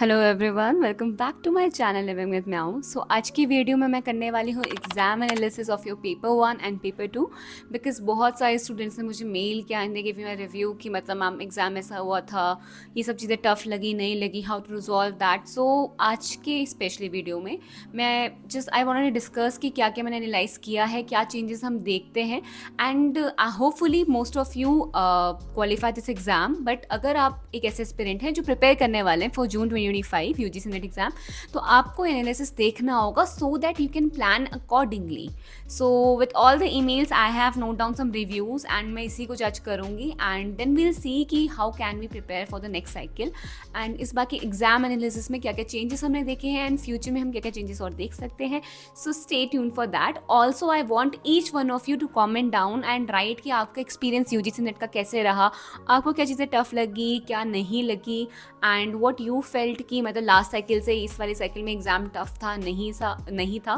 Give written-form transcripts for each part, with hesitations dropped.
Hello everyone, welcome back to my channel living with meow. So आज की video में मैं करने वाली हूँ exam analysis of your paper 1 and paper 2। Because बहुत सारे स्टूडेंट्स ने मुझे मेल किया and they give me my review कि मतलब मैम एग्जाम ऐसा हुआ था, ये सब चीज़ें टफ लगी नहीं लगी, how to resolve that. So आज के स्पेशली वीडियो में मैं just I wanted to discuss कि क्या क्या मैंने एनालाइज किया है, क्या चेंजेस हम देखते हैं and hopefully most of you qualify this exam. But अगर आप एक ऐसे एस्पिरेंट हैं जो प्रिपेयर करने वाले हैं for June 2025 UGC NET exam, तो आपको एनालिसिस देखना होगा so that you can plan accordingly. So with all the emails I have note down some reviews and मैं इसी को जज करूंगी एंड देन वील सी कि how can we prepare for the next cycle and इस बार के exam analysis में क्या क्या चेंजेस हमने देखे हैं एंड फ्यूचर में हम क्या क्या चेंजेस और देख सकते हैं। So stay tune for that. Also I want each one of you to comment down and write कि आपका एक्सपीरियंस यूजीसी नेट का कैसे रहा, आपको क्या चीज़ें टफ लगी, क्या नहीं लगी एंड वॉट यू फेल्ट कि मतलब लास्ट साइकिल से इस वाली साइकिल में एग्जाम टफ था नहीं था।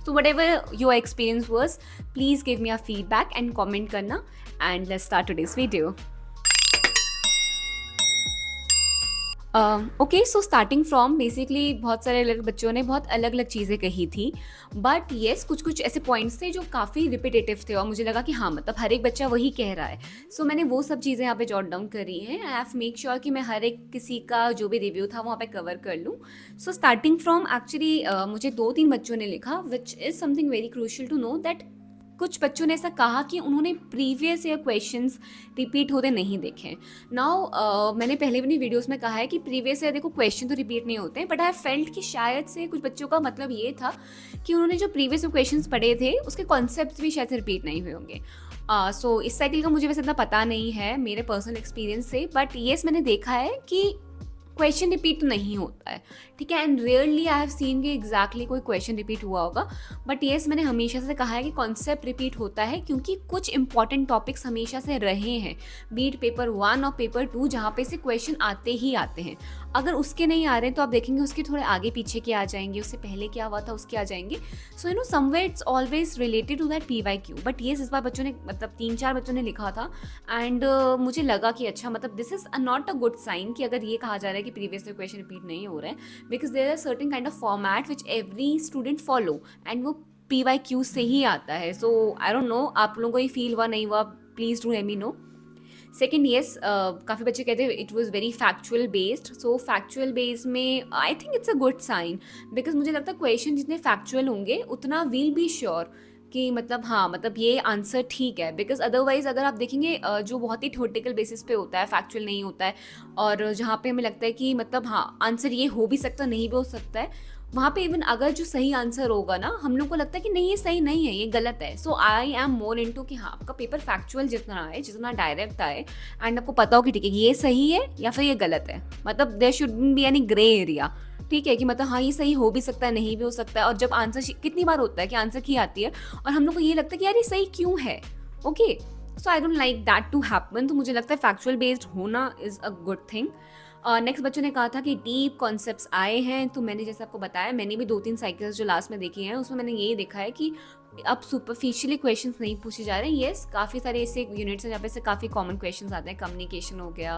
So what ever your experience was, please give me a feedback and comment करना and let's start today's video. Okay, so starting from basically बहुत सारे अलग बच्चों ने बहुत अलग अलग चीज़ें कही थी, बट येस कुछ कुछ ऐसे पॉइंट्स थे जो काफ़ी रिपीटेटिव थे और मुझे लगा कि हाँ मतलब हर एक बच्चा वही कह रहा है। सो मैंने वो सब चीज़ें यहाँ पे जॉट डाउन करी हैं। आई हैव मेक श्योर कि मैं हर एक किसी का जो भी रिव्यू था वहाँ पे कवर कर लूँ। सो स्टार्टिंग फ्रॉम एक्चुअली मुझे 2-3 बच्चों ने लिखा which is something very crucial to know that कुछ बच्चों ने ऐसा कहा कि उन्होंने प्रीवियस ईयर क्वेश्चंस रिपीट होते नहीं देखे। नाउ मैंने पहले भी वीडियोस में कहा है कि प्रीवियस ईयर देखो क्वेश्चन तो रिपीट नहीं होते, बट आई फेल्ट कि शायद से कुछ बच्चों का मतलब ये था कि उन्होंने जो प्रीवियस ईयर क्वेश्चंस पढ़े थे उसके कॉन्सेप्ट्स भी शायद से रिपीट नहीं हुए होंगे। सो इस साइकिल का मुझे वैसे इतना पता नहीं है मेरे पर्सनल एक्सपीरियंस से, बट येस मैंने देखा है कि क्वेश्चन रिपीट तो नहीं होता है, ठीक है। And rarely I have seen कि एग्जैक्टली कोई क्वेश्चन रिपीट हुआ होगा, बट येस मैंने हमेशा से कहा है कि कॉन्सेप्ट रिपीट होता है क्योंकि कुछ इंपॉर्टेंट टॉपिक्स हमेशा से रहे हैं, बीट पेपर 1 और पेपर 2 जहाँ पे से क्वेश्चन आते ही आते हैं। अगर उसके नहीं आ रहे हैं तो आप देखेंगे उसके थोड़े आगे पीछे के आ जाएंगे, उससे पहले क्या हुआ था उसके आ जाएंगे। So you know somewhere it's always related to that PYQ। But yes इस बार बच्चों ने मतलब 3-4 बच्चों ने लिखा था एंड मुझे लगा कि अच्छा मतलब this is not a good sign कि अगर ये कहा जा रहा है कि प्रीवियस क्वेश्चन रिपीट नहीं हो रहे हैं, because there are certain kind of format which every student follow and वो PYQ से ही आता है। सो आई डोंट नो आप लोगों को ये फील हुआ नहीं हुआ, please do let me know. Second yes काफ़ी बच्चे कहते हैं it was very factual based. So factual based में I think it's a good sign, because मुझे लगता है क्वेश्चन जितने फैक्चुअल होंगे उतना वील बी श्योर कि मतलब हाँ मतलब ये आंसर ठीक है। बिकॉज अदरवाइज अगर आप देखेंगे जो बहुत ही थ्योरेटिकल बेसिस पे होता है, फैक्चुअल नहीं होता है, और जहाँ पे हमें लगता है कि मतलब हाँ आंसर ये हो भी सकता नहीं भी हो सकता है, वहाँ पे इवन अगर जो सही आंसर होगा ना हम लोग को लगता है कि नहीं ये सही नहीं है, ये गलत है। So I am more into कि हाँ आपका पेपर फैक्चुअल जितना आए, जितना डायरेक्ट आए एंड आपको पता हो कि ठीक है ये सही है या फिर ये गलत है, मतलब there shouldn't be any grey area, ठीक है, कि मतलब हाँ ये सही हो भी सकता है नहीं भी हो सकता है। और जब आंसर कितनी बार होता है कि आंसर की आती है और हम लोग को ये लगता है कि यार ये सही क्यों है, okay. So I don't like that to happen. तो मुझे लगता है फैक्चुअल बेस्ड होना is a good thing. Next बच्चों ने कहा था कि डीप कॉन्सेप्ट्स आए हैं, तो मैंने जैसे आपको बताया मैंने भी 2-3 साइकिल्स जो लास्ट में देखी हैं उसमें मैंने यही देखा है कि अब सुपरफिशियली क्वेश्चंस नहीं पूछे जा रहे हैं। येस काफ़ी सारे ऐसे यूनिट्स हैं जहाँ पे से काफ़ी कॉमन क्वेश्चंस आते हैं, कम्युनिकेशन हो गया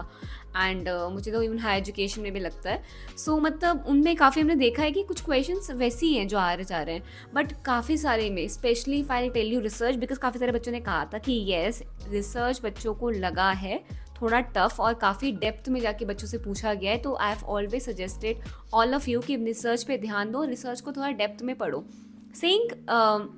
एंड मुझे तो इवन हायर एजुकेशन में भी लगता है। सो मतलब उनमें काफ़ी हमने देखा है कि कुछ क्वेश्चंस वैसे ही हैं जो आ रहे जा रहे हैं, बट काफ़ी सारे में specially if I tell you research, because काफ़ी सारे बच्चों ने कहा था कि येस रिसर्च बच्चों को लगा है थोड़ा टफ और काफ़ी डेप्थ में जाके बच्चों से पूछा गया है। तो I have always suggested all of you कि रिसर्च पे ध्यान दो, रिसर्च को थोड़ा डेप्थ में पढ़ो। Saying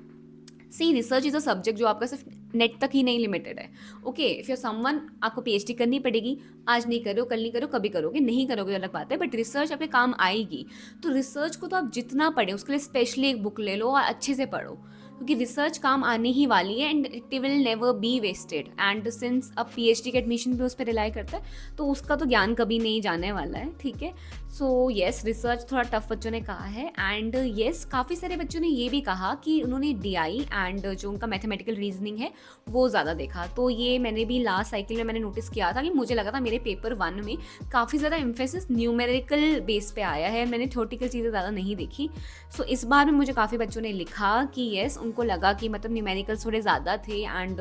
see research is a subject जो आपका सिर्फ नेट तक ही नहीं लिमिटेड है, ओके। इफ़ यू समवन आपको PhD करनी पड़ेगी, आज नहीं करो कल नहीं करो कभी करोगे, नहीं करोगे अलग बात है, बट रिसर्च आपके काम आएगी। तो रिसर्च को तो आप जितना पढ़ें उसके लिए स्पेशली एक बुक ले लो और अच्छे से पढ़ो, क्योंकि रिसर्च काम आने ही वाली है and it will never be wasted. And since अब PhD के एडमिशन भी उस पर रिलाई करता है तो उसका तो ज्ञान कभी नहीं जाने वाला है, ठीक है। सो येस रिसर्च थोड़ा टफ बच्चों ने कहा है एंड येस काफ़ी सारे बच्चों ने ये भी कहा कि उन्होंने DI एंड जो उनका मैथमेटिकल रीजनिंग है वो ज़्यादा देखा। तो ये मैंने भी लास्ट साइकिल में मैंने नोटिस किया था कि मुझे लगा था मेरे पेपर 1 में काफ़ी ज़्यादा एम्फेसिस न्यूमेरिकल बेस पे आया है, मैंने थ्योरेटिकल चीज़ें ज़्यादा नहीं देखी। सो इस बार में मुझे काफ़ी बच्चों ने लिखा कि येस उनको लगा कि मतलब न्यूमेरिकल्स थोड़े ज़्यादा थे एंड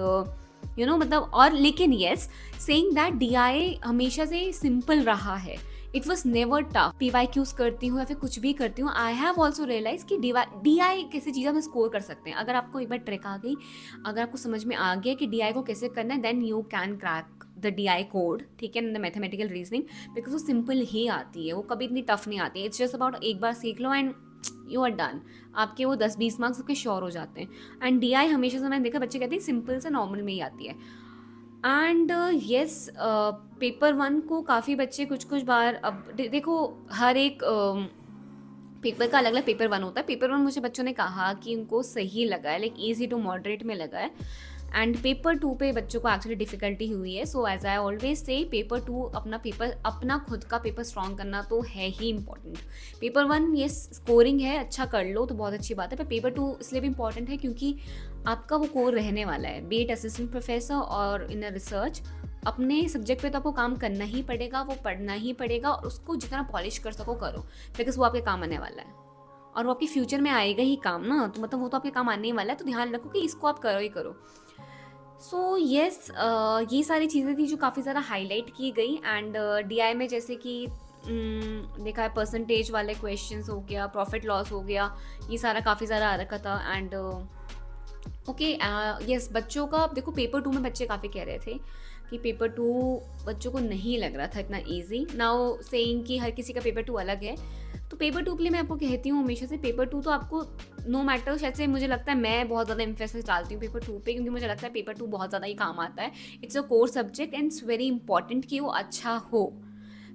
यू नो मतलब और लेकिन येस सेइंग दैट DI हमेशा से सिंपल रहा है, it was never tough. PYQs करती हूँ या फिर कुछ भी करती हूँ, आई हैव ऑल्सो रियलाइज कि DI कैसे चीज़ें हम स्कोर कर सकते हैं। अगर आपको एक बार ट्रिक आ गई, अगर आपको समझ में आ गया कि DI को कैसे करना है, then you can crack the DI code, ठीक है, द मैथमेटिकल रीजनिंग, बिकॉज वो सिंपल ही आती है, वो कभी इतनी टफ नहीं आती है। इट्स जस्ट अबाउट एक बार सीख लो एंड यू आर डन, आपके वो 10-20 मार्क्स आपके श्योर हो जाते हैं। एंड DI हमेशा से मैंने देखा बच्चे कहते हैं सिंपल से नॉर्मल में ही आती है। एंड येस, पेपर 1 को काफ़ी बच्चे कुछ कुछ बार, अब देखो हर एक पेपर का अलग अलग पेपर 1 होता है। पेपर 1 मुझे बच्चों ने कहा कि उनको सही लगा है, लाइक ईजी टू मॉडरेट में लगा है। एंड पेपर 2 पे बच्चों को एक्चुअली डिफ़िकल्टी हुई है। So as I always say, paper 2 अपना खुद का पेपर स्ट्रॉन्ग करना तो है ही इंपॉर्टेंट। पेपर 1 ये स्कोरिंग है, अच्छा कर लो तो बहुत अच्छी बात है, पर पेपर 2 इसलिए भी इंपॉर्टेंट है क्योंकि आपका वो कोर रहने वाला है, बी इट असिस्टेंट प्रोफेसर और इन रिसर्च। अपने सब्जेक्ट पे तो आपको काम करना ही पड़ेगा, वो पढ़ना ही पड़ेगा, और उसको जितना पॉलिश कर सको करो, बिकॉज वो आपके काम आने वाला है और वो आपके फ्यूचर में आएगा ही काम ना, तो मतलब वो तो आपके काम आने वाला है, तो ध्यान रखो कि इसको आप करो ही करो। सो येस, ये सारी चीज़ें थी जो काफ़ी ज़्यादा हाईलाइट की गई। एंड DI में जैसे कि देखा है, परसेंटेज वाले क्वेश्चंस हो गया, प्रॉफिट लॉस हो गया, ये सारा काफ़ी ज़्यादा आ रखा था। एंड ओके, यस, बच्चों का देखो, पेपर 2 में बच्चे काफ़ी कह रहे थे कि पेपर 2 बच्चों को नहीं लग रहा था इतना ईजी। नाउ सेइंग कि हर किसी का पेपर 2 अलग है, तो पेपर 2 के लिए मैं आपको कहती हूँ हमेशा से, पेपर 2 तो आपको नो मैटर, शायद से मुझे लगता है मैं बहुत ज़्यादा एम्फेसिस डालती हूँ पेपर 2 पे, क्योंकि मुझे लगता है पेपर 2 बहुत ज़्यादा ही काम आता है। It's a core subject and it's very important कि वो अच्छा हो।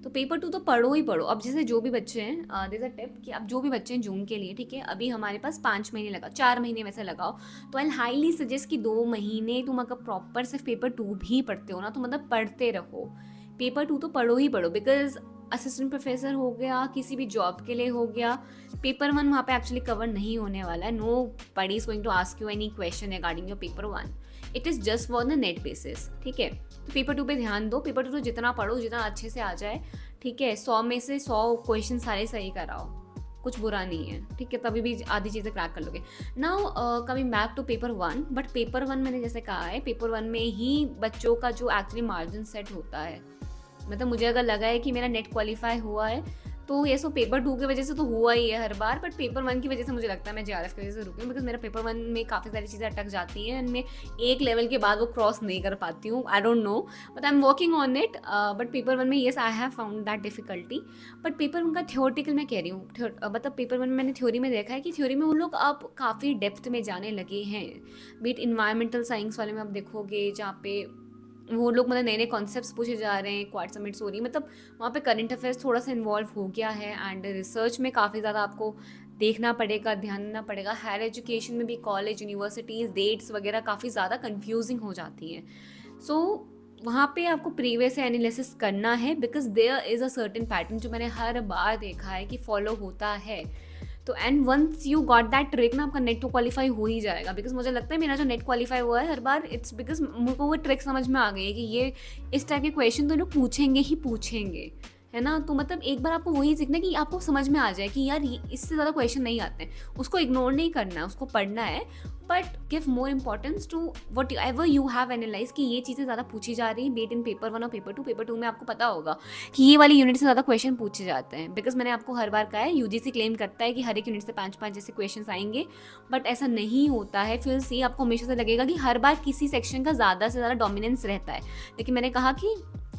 तो पेपर 2 तो पढ़ो ही पढ़ो। अब जैसे जो भी बच्चे हैं, देयर अ टिप कि अब जो भी बच्चे हैं जून के लिए, ठीक है, अभी हमारे पास 5 महीने लगा, 4 महीने वैसे लगाओ, तो आई हाईली सजेस्ट कि 2 महीने तुम अगर प्रॉपर सिर्फ पेपर 2 भी पढ़ते हो ना, तो मतलब पढ़ते रहो, पेपर 2 तो पढ़ो ही पढ़ो, बिकॉज असिस्टेंट प्रोफेसर हो गया, किसी भी जॉब के लिए हो गया, पेपर 1 वहाँ पे एक्चुअली कवर नहीं होने वाला है। Nobody is going to ask you any question regarding your paper 1, it is just for the NET basis, ठीक है। तो पेपर 2 पे ध्यान दो, पेपर 2 तो जितना पढ़ो, जितना अच्छे से आ जाए, ठीक है, 100 में से 100 क्वेश्चन सारे सही कराओ, कुछ बुरा नहीं है, ठीक है, तभी भी आधी चीज़ें क्रैक कर लोगे। Now coming back to paper 1, but paper 1 मैंने जैसे कहा है, पेपर 1 में ही बच्चों का जो एक्चुअली मार्जिन सेट होता है, मतलब मुझे अगर लगा है कि मेरा नेट क्वालिफाई हुआ है, तो ये सो पेपर 2 की वजह से तो हुआ ही है हर बार, बट पेपर 1 की वजह से मुझे लगता है मैं JRF की वजह से रुकी हूँ, बिकॉज मेरा पेपर 1 में काफ़ी सारी चीज़ें अटक जाती हैं एंड मैं एक लेवल के बाद वो क्रॉस नहीं कर पाती हूँ। I don't know, but I am working on it. But paper 1 में yes, I have found that difficulty. But paper 1 का थ्योरेटिकल मैं कह रही हूँ, मतलब पेपर 1 में मैंने थ्योरी में देखा है कि थ्योरी में उन लोग अब काफ़ी डेप्थ में जाने लगे हैं। बीट इन्वायरमेंटल साइंस वाले में आप देखोगे, जहाँ पे वो लोग मतलब नए नए कॉन्सेप्ट्स पूछे जा रहे हैं, क्वाड समिट्स हो रही, मतलब वहाँ पे करंट अफेयर्स थोड़ा सा इन्वॉल्व हो गया है। एंड रिसर्च में काफ़ी ज़्यादा आपको देखना पड़ेगा, ध्यान देना पड़ेगा। हायर एजुकेशन में भी कॉलेज, यूनिवर्सिटीज़, डेट्स वगैरह काफ़ी ज़्यादा कंफ्यूजिंग हो जाती हैं। सो वहाँ पे आपको प्रीवियस एनालिसिस करना है, because there is a certain pattern जो मैंने हर बार देखा है कि फॉलो होता है। तो and once you got that trick ना, आपका नेट तो क्वालिफाई हो ही जाएगा। बिकॉज मुझे लगता है मेरा जो नेट क्वालिफाई हुआ है हर बार, इट्स बिकॉज मुझको वो ट्रिक समझ में आ गई है कि ये इस टाइप के क्वेश्चन तो लोग पूछेंगे ही पूछेंगे, है ना। तो मतलब एक बार आपको वही सीखना है कि आपको समझ में आ जाए कि यार इससे ज़्यादा क्वेश्चन नहीं आते हैं, उसको इग्नोर नहीं करना है, उसको पढ़ना है, but give more importance to whatever you have analyse कि ये चीज़ें ज़्यादा पूछी जा रही हैं, बीट इन पेपर 1 और पेपर 2। पेपर 2 में आपको पता होगा कि ये वाली यूनिट से ज़्यादा क्वेश्चन पूछे जाते हैं, बिकॉज मैंने आपको हर बार कहा है, UGC क्लेम करता है कि हर एक यूनिट से 5-5 जैसे क्वेश्चन आएंगे, बट ऐसा नहीं होता है। फिर से आपको हमेशा से लगेगा कि हर बार किसी सेक्शन का ज़्यादा से ज़्यादा डोमिनेंस रहता है। लेकिन मैंने कहा कि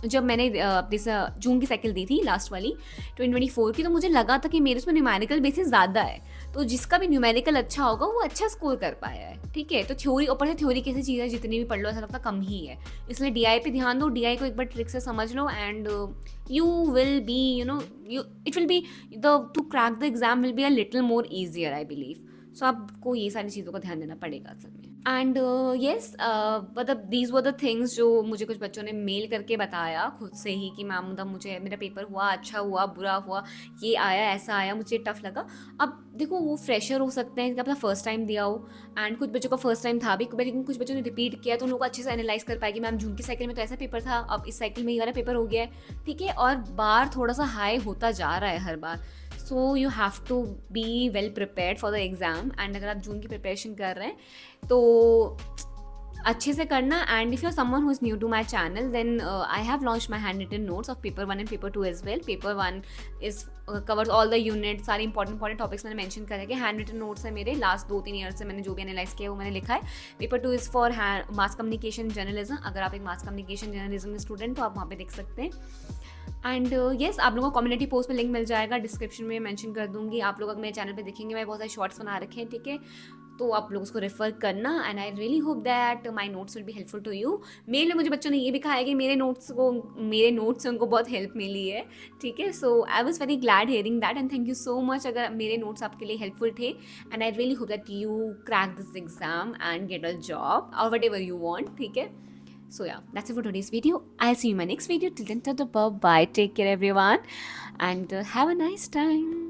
जब मैंने अपनी जून की साइकिल दी थी लास्ट वाली 2024 की, तो मुझे लगा था कि मेरे उसमें न्यूमेरिकल बेसिस ज़्यादा है, तो जिसका भी न्यूमेरिकल अच्छा होगा वो अच्छा स्कोर कर पाया है, ठीक है। तो थ्योरी, ऊपर से थ्योरी कैसी चीज़ है, जितनी भी पढ़ लो ऐसा लगता कम ही है, इसलिए DI पे ध्यान दो। DI को एक बार ट्रिक से समझ लो and you will be, you know, it will be to crack the exam will be a little more easier, I believe. So आपको ये सारी चीज़ों का ध्यान देना पड़ेगा असल में। एंड येस, मतलब दीज वर द थिंग्स जो मुझे कुछ बच्चों ने मेल करके बताया खुद से ही कि मैम, मतलब मुझे मेरा पेपर हुआ, अच्छा हुआ, बुरा हुआ, ये आया, ऐसा आया, मुझे टफ लगा। अब देखो, वो फ्रेशर हो सकते हैं, अपना फर्स्ट टाइम दिया हो, एंड कुछ बच्चों का फर्स्ट टाइम था भी, लेकिन कुछ बच्चों ने रिपीट किया, तो उन लोग अच्छे से एनालाइज कर पाएगी, मैम जून की साइकिल में तो ऐसा पेपर था, अब इस साइकिल में ये वाला पेपर हो गया है, ठीक है। और बार थोड़ा सा हाई होता जा रहा है हर बार, so you have to be well prepared for the exam. And अगर आप जून की प्रिपरेशन कर रहे हैं तो अच्छे से करना। And if you are someone who is new to my channel, then I have launched my handwritten notes of paper 1 and paper 2 as well. Paper 1 is covers all the unit, सारे important topics मैंने mention करे कि hand written notes है मेरे last 2-3 year से मैंने जो भी एनालाइज किया वो मैंने लिखा है। Paper 2 is for mass communication journalism. अगर आप एक मास कम्युनिकेशन जर्नलिज्म के स्टूडेंट तो आप वहाँ पे देख सकते हैं। एंड येस, आप लोगों को कम्युनिटी पोस्ट में लिंक मिल जाएगा, डिस्क्रिप्शन में मेंशन कर दूंगी। आप लोग अगर मेरे चैनल पे देखेंगे, मैं बहुत सारे शॉर्ट्स बना रखे हैं, ठीक है, तो आप लोग उसको रेफर करना। And I really hope that my notes will be helpful to you. Mail में मुझे बच्चों ने ये भी कहा है कि मेरे नोट्स से उनको बहुत हेल्प मिली है, ठीक है। So I was very glad hearing that and thank you so much अगर मेरे नोट्स आपके लिए हेल्पफुल थे। And I really hope that you crack this exam and get a job और वट एवर यू वॉन्ट, ठीक है। So yeah, that's it for today's video. I'll see you in my next video. Till then, bye bye. Take care, everyone, and have a nice time.